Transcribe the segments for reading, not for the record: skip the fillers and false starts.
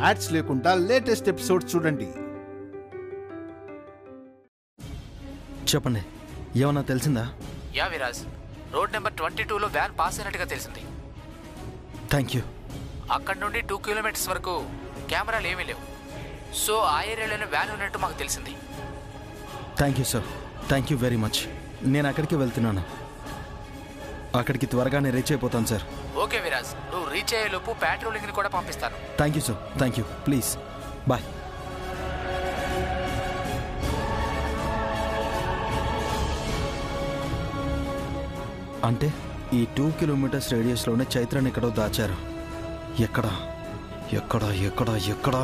Ads లేకుండా latest episode చూడండి. చెప్పండి, ఏమన్నా తెలిసిందా? యా విరాజ్, రోడ్ నెంబర్ 22లో వ్యాన్ పాస్ అయినట్టుగా తెలిసింది. Thank you. అక్కడ నుండి 2 కిలోమీటర్స్ వరకు కెమెరాలు ఏమీ లేవు. సో ఆ ఏరియాలోనే వ్యాన్ ఉన్నట్టు మాకు తెలిసింది. Thank you sir, thank you very much. నేను అక్కడికి వెళ్తున్నాను. అక్కడికి త్వరగానే రీచ్ అయిపోతాను సార్. ఓకే విరాజ్, నువ్వు రీచ్ అయ్యేలోపు ప్యాట్రోలింగ్ని కూడా పంపిస్తాను. Thank you sir, thank you. Please bye. అంటే ఈ 2 కిలోమీటర్స్ రేడియస్లోనే చైత్రని ఎక్కడో దాచారు. ఎక్కడా ఎక్కడా ఎక్కడా ఎక్కడా?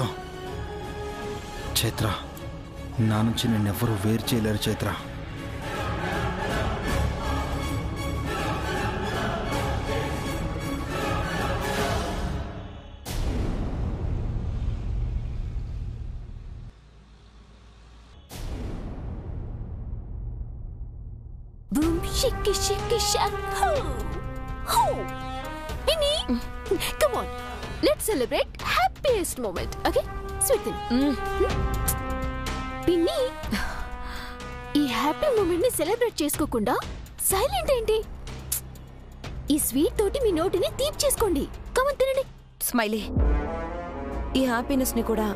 చైత్ర, నా నుంచి నిన్నెవ్వరూ వేరు చేయలేరు Chaitra. Boom, shake, shake, shake, ho, ho. Pinny, come on. Let's celebrate happiest moment, okay? Sweet thing. Pinny, ఈ హ్యాపీ మూమెంట్ ని సెలబ్రేట్ చేసుకోకుండా సైలెంట్ ఏంటి? ఈ స్వీట్ తోటి మీ నోటిని తీప్ చేసుకోండి. కమన్ తినండి. స్మైలీ, ఈ హ్యాపీనెస్ ని కూడా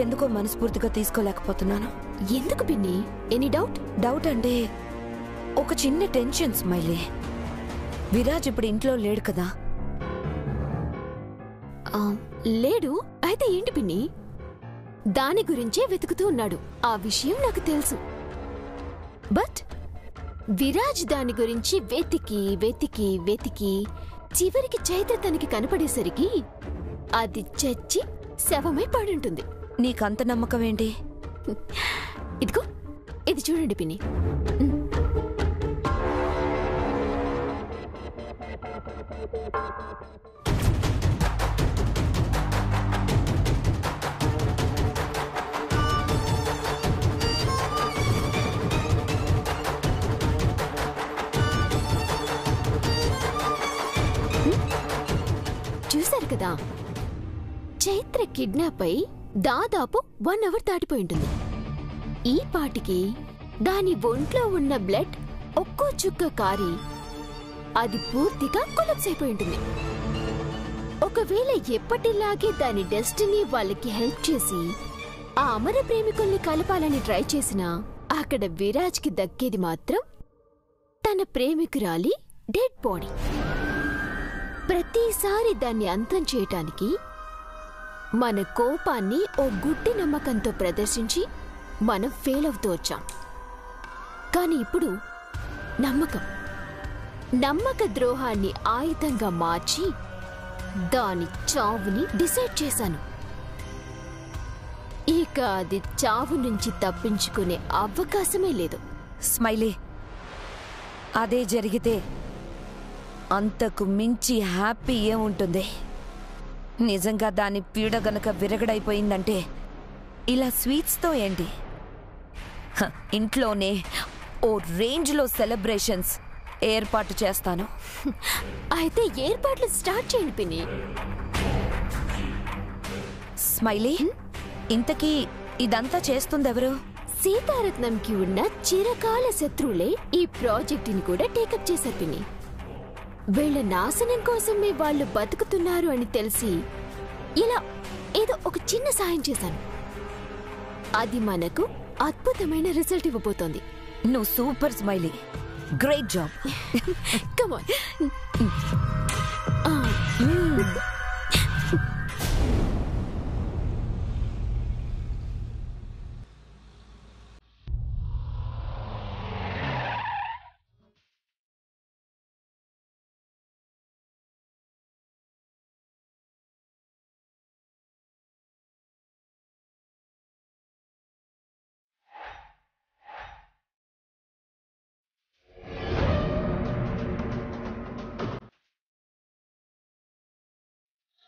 ఎందుకో మనస్ఫూర్తిగా తీసుకోలేకపోతున్నాను. ఎందుకు పిన్ని? Any doubt? డౌట్ అంటే ఒక చిన్న టెన్షన్ స్మైలీ. విరాజ్ ఇప్పుడు ఇంట్లో లేడు కదా? లేడు. అయితే ఏంటి పిన్ని? దాని గురించే వెతుకుతూ ఉన్నాడు. ఆ విషయం నాకు తెలుసు. బట్ విరాజ్ దాని గురించి వెతికి వెతికి వెతికి చివరికి చైత్ర తనకి కనపడేసరికి అది చచ్చి శవమై పడుంటుంది. నీకంత నమ్మకం ఏంటి? ఇదిగో ఇది చూడండి పిన్ని. చూశారు కదా, చైత్ర కిడ్నాప్ అయి దాదాపు 1 అవర్ దాటిపోయి ఉంటుంది. ఈ పాటికి దాని ఒంట్లో ఉన్న బ్లడ్ ఒక్కో చుక్క కారి అది పూర్తిగా కొలాప్స్ అయిపోయి ఉంటుంది. ఒకవేళ ఎప్పటిలాగే దాని డెస్టినీ వాళ్ళకి హెల్ప్ చేసి ఆ అమర ప్రేమికుల్ని కలపాలని ట్రై చేసినా అక్కడ విరాజ్కి దక్కేది మాత్రం తన ప్రేమికురాలి డెడ్ బాడీ. ప్రతిసారి దాన్ని అంతం చేయటానికి మన కోపాన్ని ఓ గుడ్డి నమ్మకంతో ప్రదర్శించి మనం ఫెయిల్ అవుతూ వచ్చాం. కానీ ఇప్పుడు నమ్మక ద్రోహాన్ని ఆయుధంగా మార్చి దాని చావుని డిసైడ్ చేశాను. ఇక అది చావు నుంచి తప్పించుకునే అవకాశమే లేదు. స్మైలీ, అదే జరిగితే అంతకు మించి హ్యాపీ ఏముంటుంది? నిజంగా దాని పీడ గనక విరగడైపోయిందంటే ఇలా స్వీట్స్తో ఏంటి, ఇంట్లోనే ఓ రేంజ్లో సెలబ్రేషన్స్ ఏర్పాటు చేస్తాను. అయితే ఏర్పాట్లు స్టార్ట్ చేయండి పిన్ని. స్మైలీ, ఇంతకీ ఇదంతా చేస్తుందెవరు? సీతారత్నంకి ఉన్న చిరకాల శత్రువులే ఈ ప్రాజెక్టుని కూడా టేకప్ చేశారు పిన్ని. వీళ్ళ నాశనం కోసమే వాళ్ళు బతుకుతున్నారు అని తెలిసి ఇలా ఏదో ఒక చిన్న సాయం చేశాను. అది మనకు అద్భుతమైన రిజల్ట్ ఇవ్వబోతోంది. నువ్వు super smiley, great job. Come on.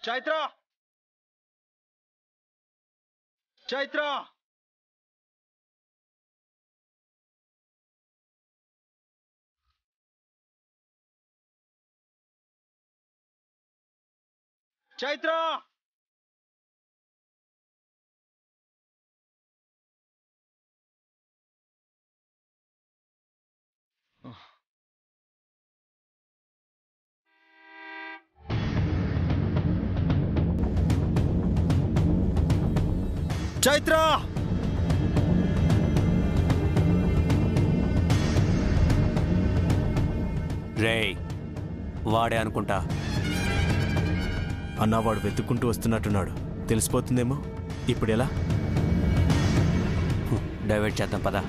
Chaitra, Chaitra, Chaitra. Chaitra! రేయ్, వాడే అనుకుంటా. అన్నా వాడు వెతుక్కుంటూ వస్తున్నట్టున్నాడు. తెలిసిపోతుందేమో. ఇప్పుడు ఎలా? డైవర్ట్ చేద్దాం పదా.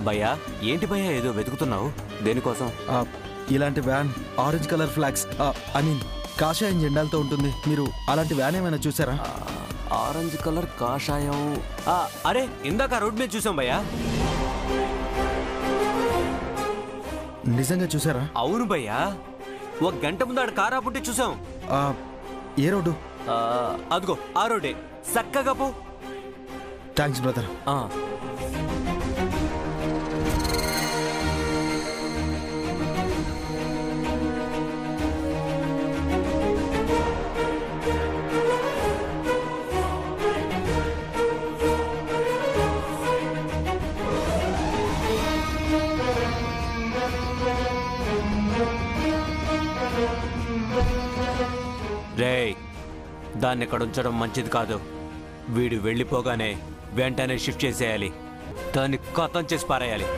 భయ్యా, ఏంటి భయ్యా ఏదో వెతుకుతున్నావు? దేనికోసం? ఇలాంటి van orange colour flags I mean కాషాయం జెండాలతో ఉంటుంది. మీరు అలాంటి వ్యాన్ ఏమైనా చూసారా? ఆరెంజ్ కలర్ కాషాయం. అరే, ఇందాక రోడ్ మీద చూసాం భయ్యా. నిజంగా చూసారా? అవును భయ్యా, ఒక గంట ముందు ఆడ కారా పుట్టి చూసాం. ఏ రోడ్డు? అదిగో ఆ రోడ్డే. చక్కగా పో. Thanks brother. రేయ్, దాన్ని ఇక్కడ ఉంచడం మంచిది కాదు. వీడు వెళ్ళిపోగానే వెంటనే షిఫ్ట్ చేసేయాలి. దాన్ని ఖతం చేసి పారేయాలి.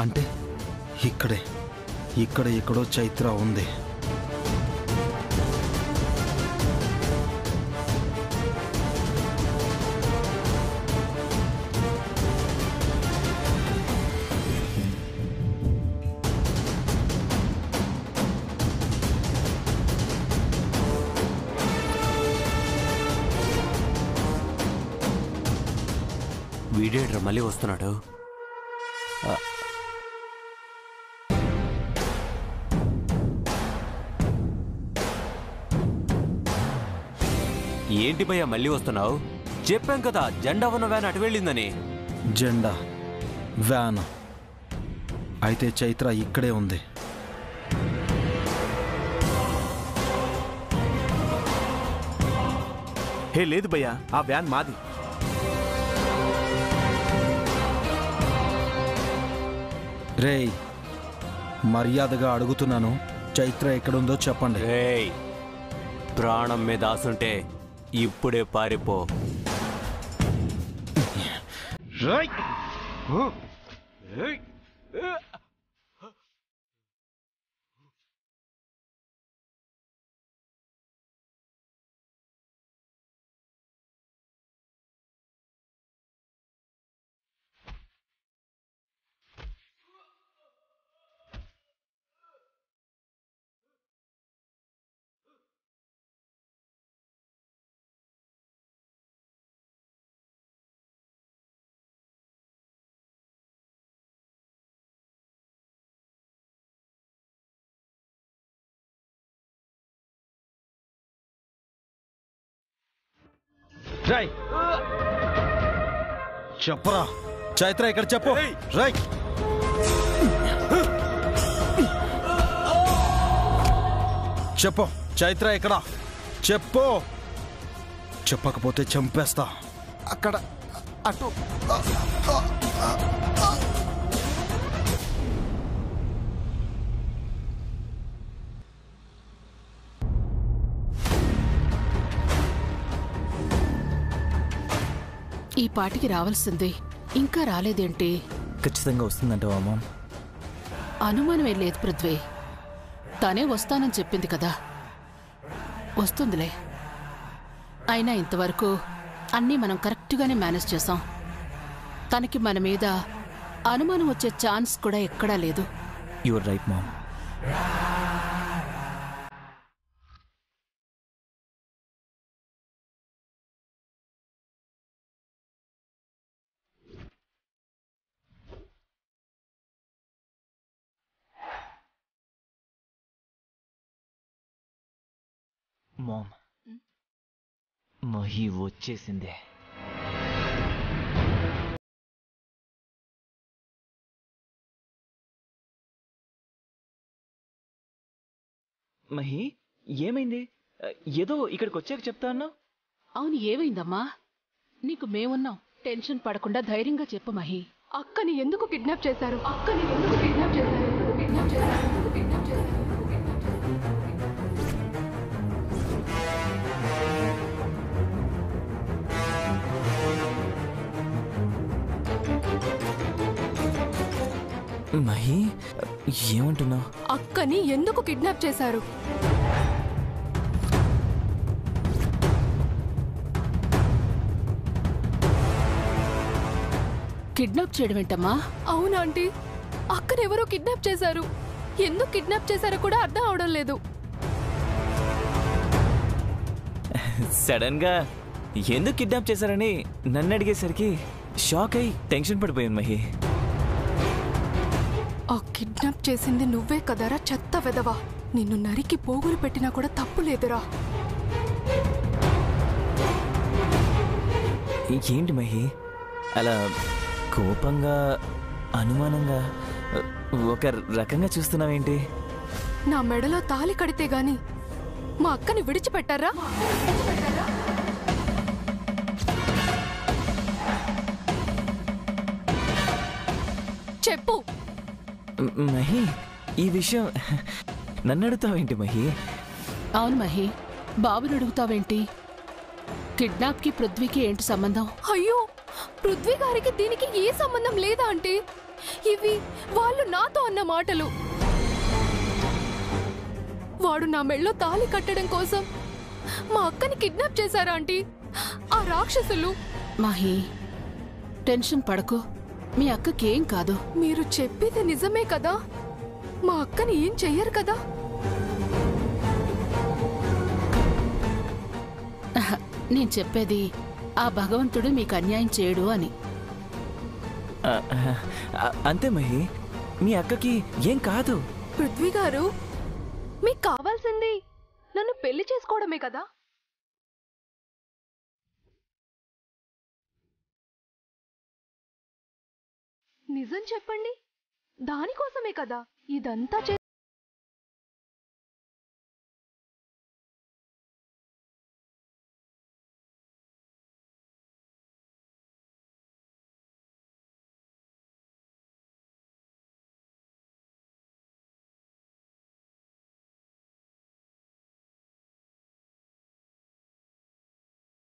అంటే ఇక్కడ ఎక్కడో చైత్ర ఉంది. వీడేడ్రా మళ్ళీ వస్తున్నాడు. ఏంటి భయ్యా మళ్ళీ వస్తున్నావు? చెప్పాం కదా జెండా ఉన్న వ్యాన్ అటు వెళ్ళిందని. జెండా వ్యాన్ అయితే చైత్ర ఇక్కడే ఉంది. హే లేదు భయ్యా, ఆ వ్యాన్ మాది. రేయ్, మర్యాదగా అడుగుతున్నాను, చైత్ర ఎక్కడుందో చెప్పండి. రేయ్, ప్రాణం మీద ఆసుంటే ఇప్పుడే పారిపో. రై చెప్పరా, చైత్ర ఇక్కడ చెప్పు. రై చెప్పు, చైత్ర ఎక్కడా చెప్పు. చెప్పకపోతే చంపేస్తా. అక్కడ అటు ఈ పాటికి రావాల్సింది ఇంకా రాలేదేంటి? ఖచ్చితంగా వస్తుందంటావా మామ్? అనుమానమే లేదు పృథ్వీ. తనే వస్తానని చెప్పింది కదా, వస్తుందిలే. అయినా ఇంతవరకు అన్నీ మనం కరెక్ట్గానే మేనేజ్ చేసాం. తనకి మన మీద అనుమానం వచ్చే ఛాన్స్ కూడా ఎక్కడా లేదు. Your right ma'am. Ma'am, Mahi వచ్చేసింది. మహి, ఏమైంది? ఏదో ఇక్కడికి వచ్చాక చెప్తా అన్నావు. అవును, ఏమైందమ్మా? నీకు మేమున్నాం, టెన్షన్ పడకుండా ధైర్యంగా చెప్పు మహి. అక్కని ఎందుకు కిడ్నాప్ చేశారు? అక్కని ఎందుకు కిడ్నాప్ చేశారు? కిడ్నాప్ చేశారు? కిడ్నాప్ చేశారు? మహి, ఏమంటున్నావు? అక్కని ఎందుకు కిడ్నాప్ చేశారు? కిడ్నాప్ చేయడం ఏంటమ్మా? అవునా ఆంటీ, అక్కనెవరో కిడ్నాప్ చేశారు. ఎందుకు కిడ్నాప్ చేశారో కూడా అర్థం అవడం లేదు. సడన్ గా ఎందుకు కిడ్నాప్ చేశారని నన్ను అడిగేసరికి షాక్ అయి టెన్షన్ పడిపోయాను మహి. ఆ కిడ్నాప్ చేసింది నువ్వే కదరా చెత్త వెదవా. నిన్ను నరికి పోగులు పెట్టినా కూడా తప్పు లేదురా. ఏంటి మహి అలా కోపంగా అనుమానంగా ఒక రకంగా చూస్తున్నావేంటి? నా మెడలో తాళి కడితే గాని మా అక్కని విడిచిపెట్టారా? చెప్పు మహి, ఈ విషయం నన్ను అడుగుతావేంటి మహి? అవును మహి, బాబుని అడుగుతావేంటి? కిడ్నాప్కి పృథ్వీకి ఏంటి సంబంధం? అయ్యో, పృథ్వీ గారికి దీనికి ఏ సంబంధం లేదా ఆంటీ? ఇవి వాళ్ళు నాతో అన్న మాటలు. వాడు నా మెళ్ళో తాళి కట్టడం కోసం మా అక్కని కిడ్నాప్ చేశారా ఆంటీ ఆ రాక్షసులు? మహి, టెన్షన్ పడకు, మీ అక్కకేం కాదు. మీరు చెప్పేది నిజమే కదా? మా అక్కని ఏం చెయ్యరు కదా? నేను చెప్పేది ఆ భగవంతుడు మీకు అన్యాయం చేయడు అని. అంతే మహి, మీ అక్కకి ఏం కాదు. పృథ్వీ గారు, మీకు కావాల్సింది నన్ను పెళ్లి చేసుకోవడమే కదా? నిజం చెప్పండి, దానికోసమే కదా ఇదంతా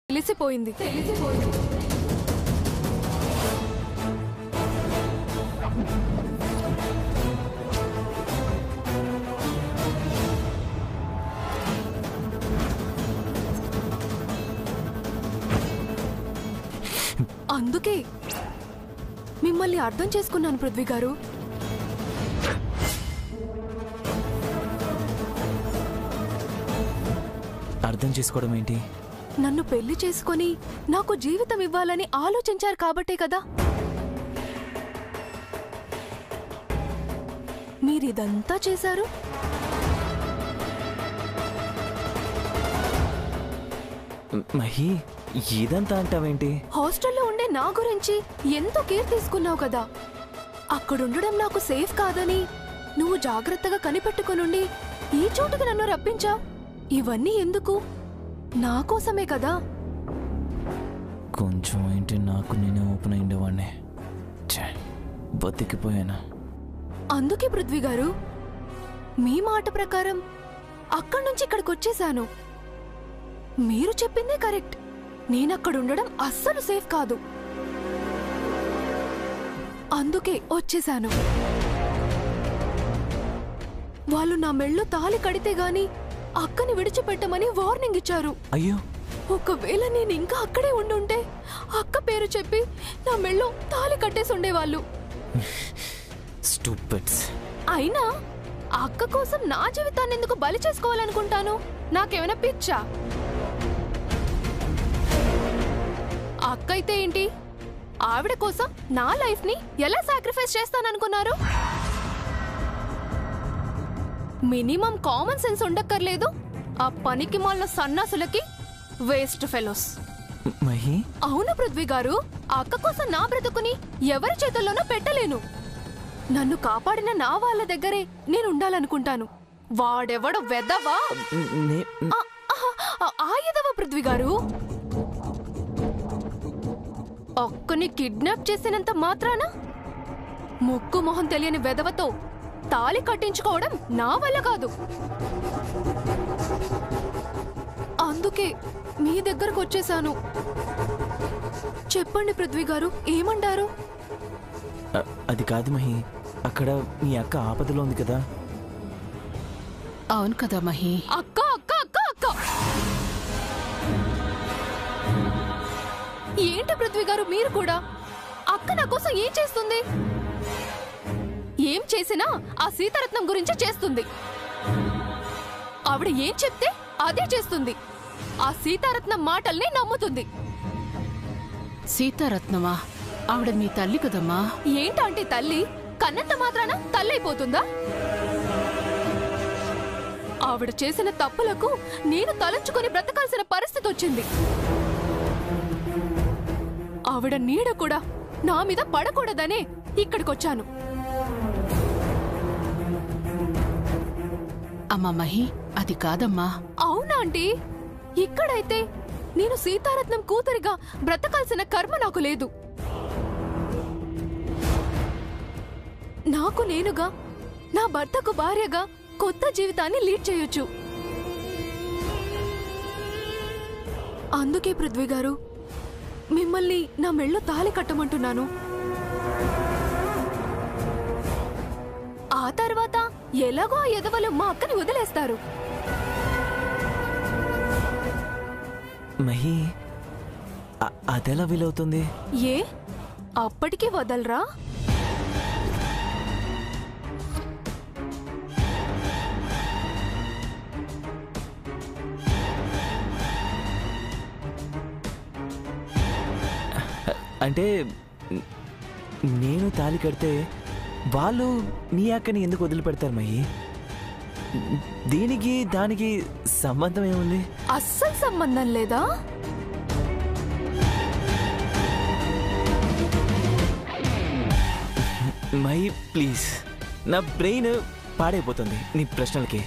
తెలిసిపోయింది. అందుకే మిమ్మల్ని అర్థం చేసుకున్నాను పృథ్వీ గారు. అర్థం చేసుకోవడం ఏంటి? నన్ను పెళ్లి చేసుకొని నాకు జీవితం ఇవ్వాలని ఆలోచించారు కాబట్టే కదా మీరిదంతా చేశారు. మహి, ఇదంతా అంటావేంటి? హాస్టల్లో ఉండే నా గురించి ఎంతో కేర్ తీసుకున్నావు కదా. అక్కడుండడం నాకు సేఫ్ కాదని నువ్వు జాగ్రత్తగా కనిపెట్టుకునుండి ఈ చోటుకు నన్ను రప్పించావు. ఇవన్నీ ఎందుకు? నా కోసమే కదా. కొంచెం ఏంటి నాకు నేనే ఓపెన్ అయ్యేవాడిని. బతికిపోయాను. అందుకే పృథ్వీ గారు, మీ మాట ప్రకారం అక్కడి నుంచి ఇక్కడికి వచ్చేసాను. మీరు చెప్పిందే కరెక్ట్. నేనక్కడుండడం అస్సలు సేఫ్ కాదు. అందుకే వచ్చేసాను. వాళ్ళు నా మెళ్ళో తాళి కడితే గాని అక్కని విడిచిపెట్టమని వార్నింగ్ ఇచ్చారు. అయ్యో, ఒకవేళ నేను ఇంకా అక్కడే ఉండుంటే అక్క పేరు చెప్పి నా మెళ్ళో తాళి కట్టేసి ఉండేవాళ్ళు. స్టూపిడ్స్. అయినా అక్క కోసం నా జీవితాన్ని ఎందుకు బలి చేసుకోవాలనుకుంటాను? నాకేమైనా పిచ్చా? అక్క అయితే ఏంటి, ఆవిడ కోసం నా లైఫ్ ని ఎలా సాక్రిఫైస్ చేస్తాననుకున్నారు? మినిమం కామన్ సెన్స్ ఉండక్కర్లేదు. ఆ పనికి మాలిన సన్నాసులకి వేస్ట్ ఫెలోస్. మహి అవును పృథ్వీ గారు, ఆ అక్క కోసం నా బ్రతుకుని ఎవరి చేతుల్లోనూ పెట్టలేను. నన్ను కాపాడిన నా వాళ్ళ దగ్గరే నేను ఉండాలనుకుంటాను. వాడెవడో వెదవా ఆ ఎదవా పృథ్వీ గారు. అక్కని కిడ్నాప్ చేసినంత మాత్రాన ముక్కు మొహం తెలియని వెదవతో తాళి కట్టించుకోవడం నా వల్ల కాదు. అందుకే మీ దగ్గరకు వచ్చేసాను. చెప్పండి పృథ్వీ గారు, ఏమంటారు? అది కాదు మహి, అక్కడ మీ అక్క ఆపదలో ఉంది కదా. అవును కదా మహి. అక్క అక్క అక్క అక్క ఏంటి పృథ్వీ గారు మీరు కూడా? అక్క నా కోసం ఏం చేస్తుంది? ఏం చేసినా ఆ సీతారత్నం గురించి చేస్తుంది. ఆవిడ ఏం చెప్తే అదే చేస్తుంది. ఆ సీతారత్నం మాటల్ని నమ్ముతుంది. సీతారత్నమా? ఆవిడ మీ తల్లి కదమ్మా. ఏంటంటే తల్లి కన్నంత మాత్రాన తల్లైపోతుందా? ఆవిడ చేసిన తప్పులకు నేను తలంచుకొని బ్రతకాల్సిన పరిస్థితి వచ్చింది. ఆవిడ నీడ కూడా నా మీద పడకూడదనే ఇక్కడికొచ్చాను. అమ్మా మహి, అది కాదమ్మా. అవునా ఆంటీ? ఇక్కడైతే నేను సీతారత్నం కూతురిగా బ్రతకాల్సిన కర్మ నాకు లేదు. నాకు నేనుగా, నా భర్తకు భార్యగా కొత్త జీవితాన్ని లీడ్ చేయొచ్చు. అందుకే పృథ్వీ గారు మిమ్మల్ని నా మెళ్ళో తాళి కట్టమంటున్నాను. ఆ తర్వాత ఎలాగో ఆ ఎదవలు మా అక్కని వదిలేస్తారు. మహి అదెలా వీలవుతుంది? ఏ అప్పటికి వదలరా? అంటే నేను తాళి కడితే వాళ్ళు నీ అక్కని ఎందుకు వదిలిపెడతారు మహి? దీనికి దానికి సంబంధం ఏముంది? అస్సలు సంబంధం లేదా? మహి ప్లీజ్, నా బ్రెయిన్ పాడైపోతుంది నీ ప్రశ్నలకి.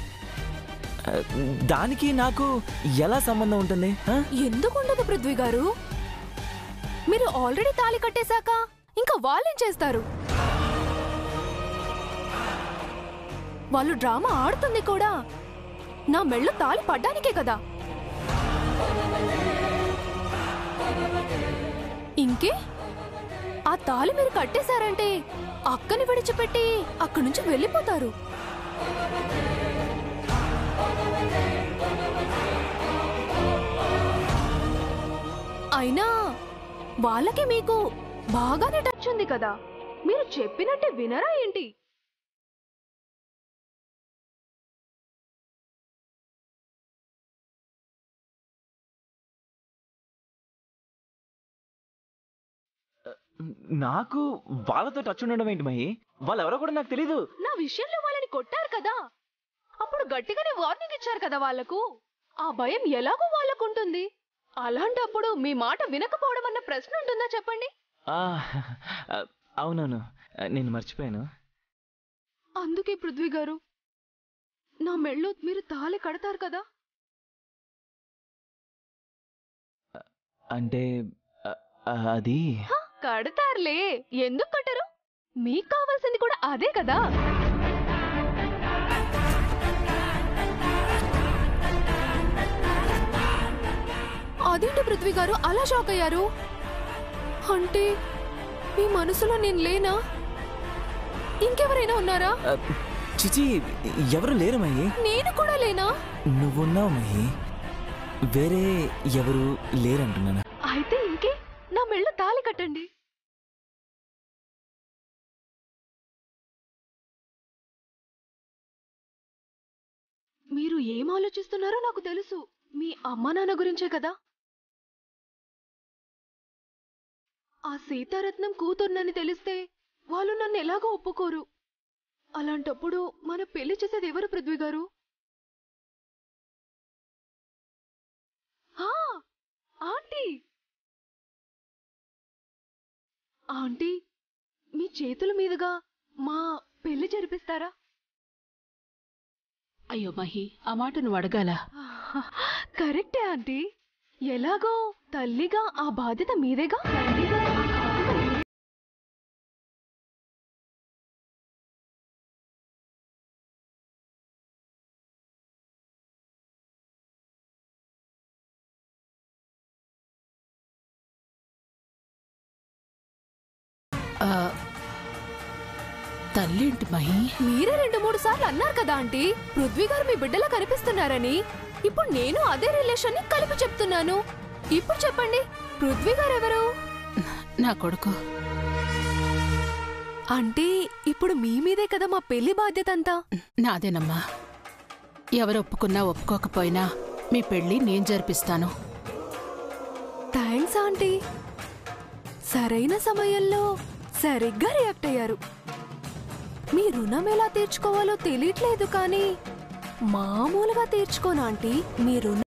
దానికి నాకు ఎలా సంబంధం ఉంటుంది? ఎందుకుండదు పృథ్వీ గారు? మీరు ఆల్రెడీ తాళి కట్టేశాక ఇంకా వాళ్ళేం చేస్తారు? వాళ్ళు డ్రామా ఆడుతుంది కూడా నా మెళ్ళు తాళి పడ్డానికే కదా. ఇంకే ఆ తాళి మీరు కట్టేశారంటే అక్కని విడిచిపెట్టి అక్కడి నుంచి వెళ్ళిపోతారు. అయినా వాళ్ళకి మీకు బాగానే టచ్ ఉంది కదా, మీరు చెప్పినట్టే వినరా ఏంటి? నాకు వాళ్ళతో టచ్ ఉండడం ఏంటి మహి? వాళ్ళెవరో కూడా నాకు తెలీదు. నా విషయంలో వాళ్ళని కొట్టారు కదా, అప్పుడు గట్టిగానే వార్నింగ్ ఇచ్చారు కదా వాళ్ళకు. ఆ భయం ఎలాగో వాళ్ళకుంటుంది. అలాంటప్పుడు మీ మాట వినకపోవడం అన్న ప్రశ్న ఉంటుందా చెప్పండి? అవునవును, నేను మర్చిపోయాను. అందుకే పృథ్వీ గారు నా మెళ్ళు మీరు తాళి కడతారు కదా. అంటే అది కడతారులే, ఎందుకు కట్టరు? మీకు కావాల్సింది కూడా అదే కదా. అదేంటి పృథ్వీ గారు అలా షాక్ అయ్యారు? అంటే మీ మనసులో నేను లేనా? ఇంకెవరైనా ఉన్నారా? చిచి, ఎవరు లేరు మహి. నేను కూడా లేనా? నువ్వున్నావు మహి, వేరే ఎవరు లేరంటున్నాను. అయితే ఇంకే నా మెళ్ళ తాళి కట్టండి. మీరు ఏం ఆలోచిస్తున్నారో నాకు తెలుసు. మీ అమ్మా నాన్న గురించే కదా. ఆ సీతారత్నం కూతుర్నని తెలిస్తే వాళ్ళు నన్ను ఎలాగో ఒప్పుకోరు. అలాంటప్పుడు మన పెళ్లి చేసేది ఎవరు పృథ్వీ గారు? ఆంటీ ఆంటీ మీ చేతుల మీదుగా మా పెళ్లి జరిపిస్తారా? అయ్యో మహి, ఆ మాట నువ్వు అడగాల. కరెక్టే ఆంటీ. ఎలాగో తల్లిగా ఆ బాధ్యత మీదేగా. తల్లేంటి మహి? మీరే 2-3 సార్లు అన్నారు కదా ఆంటీ, పృథ్వీ గారు మీ బిడ్డలా కనిపిస్తున్నారని. ఇప్పుడు నేను అదే రిలేషన్ ని కలిపి చెప్తున్నాను. ఇప్పుడు చెప్పండి, పృథ్వీ గారు ఎవరు? నా కొడుకు. అంటే ఇప్పుడు మీ మీదే కదా మా పెళ్లి బాధ్యత అంతా. నాదేనమ్మా. ఎవరు ఒప్పుకున్నా ఒప్పుకోకపోయినా మీ పెళ్లి నేను జరిపిస్తాను. Thanks aunty. సరైన సమయంలో సరిగ్గా రియాక్ట్ అయ్యారు. మీ రుణం ఎలా తీర్చుకోవాలో తెలియట్లేదు కానీ మామూలుగా తీర్చుకోను ఆంటీ. మీ రుణం